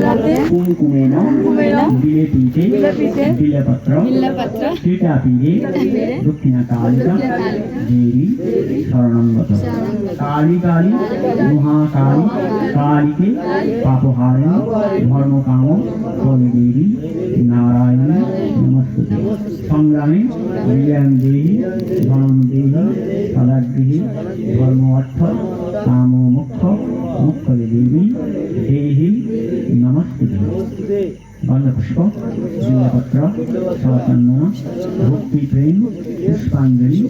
कुंकुमेन विलेपीते बिल्लपत्र कीटापीडे दक्षिणकालिका देवी शरणं गत काली काली महाकाली कालिके पापहारिणी धर्मकाम देवी नारायणी नमस्ते संग्रामे विजयं देवी धनम देवी सदागृहे धर्म अर्थ काम मोक्ष मुख्य देवी देहि नमस्ते गंधपुष्प बिल्लपत्र सचंदन भक्ति प्रेम पुष्पांजलि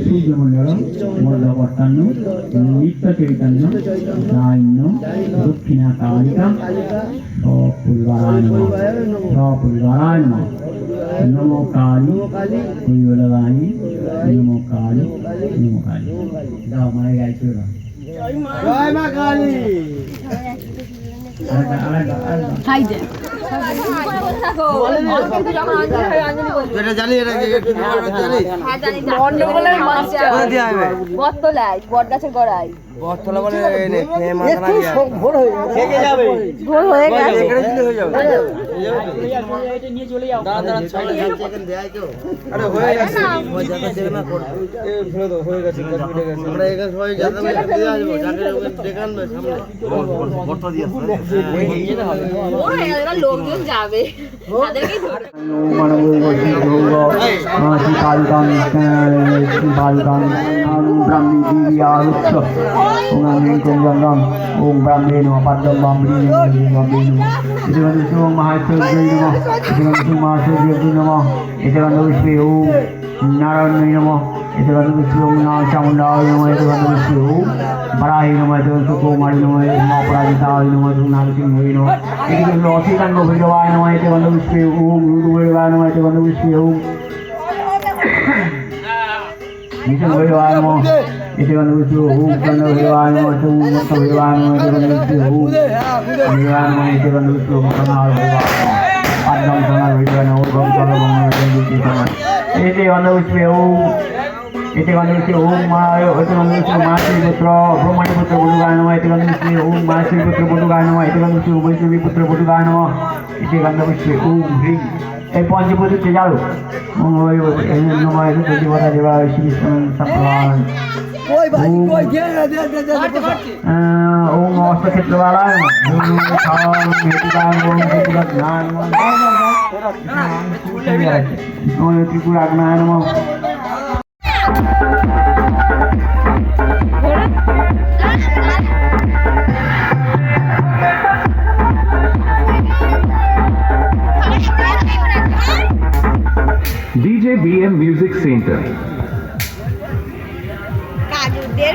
सूर्यमंडल मर्दवर्तन नित्य चैतन्य दायिन्य दक्षिणा कालिका सपुलवाराय नमः नमो काली कुलवलवाणी नमो काली जाओ हमारे गाय चलो जय मां काली हाय जय এটা জানি এটা জানি হ্যাঁ জানি বন্ডগোলের মাস্টার কোথা দিয়ে আইবে বটতলায় বটগাছের গোড়ায় বটতলা বলে এনে মাথা না গিয়া ভোর হয়ে থেকে যাবে ভোর হয়ে গেছে এখানে দিলে হয়ে যাবে এটা নিয়ে চলে যাও দাদা ছয়টা যাচ্ছে এখানে দেয় তো আরে হয়ে গেছে হয়ে যাবে দেখে না এই ফেলে দাও হয়ে গেছে কাজ মিটে গেছে আমরা এখানে সবাই যাতে দিয়ে আসবো যাকে দেখান না সামনে বটটা দিয়ে আসবে এই না হবে ওরে এরা লোকজন যাবে তাদেরকে ধরে ब्राह्मी देवी आरुक्ष ओम ब्राह्मे नमः पादम ब्राह्मणी नमः महाशय नमः महाशय नमः इतगंधपुष्पे ओम नारायण नमः इतगंधपुष्पे ओम चामुंडाय नमः इतगंधपुष्पे ओम बराहि नमः इतगंधकुमारी नमः महापराजिताय नमः नारसिंहाय नमः इतगंधकांड भैरवाय नमः इतगंधपुष्पे ओम गुरुभैरवाय नमः इतगंधपुष्पे ओम निशं भैरवाय नमः इतगंधपुष्पे ओम कंद भैरवाय नमः ओम मत्त भैरवाय नमः इतगंधपुष्पे ओम भैरवाय नमः इतगंधपुष्पे ओम कनाल भैरवाय नमः पादम कनाल भैरवाय नमः ओम चंद्रमंगल इतगंधपुष्पे ओम इतगंधपुष्पे ओम इतगंधपुष्पे महाश्रीपुत्र ब्रह्मणिपुत्र बटुगाय नमः इतगंधपुष्पे ओम महाश्रीपुत्र बटुगाय नमः इतगंधपुष्पे वैष्णवीपुत्र बटुगाय नमः इतगंधपुष्पे ओम ह्रीं এই পঞ্চপদুতে যাও নমঃ দেবতা দেবা শ্রী সপ্তাহ কই ভাই কই দে ওম অষ্টক্ষেত্রবালায় ওম খাওয়া মেদিদান ওম ত্রিপুরাজ্ঞান ওম ত্রিপুরাজ্ঞান নমঃ DJ BM Music Center. কাজুদের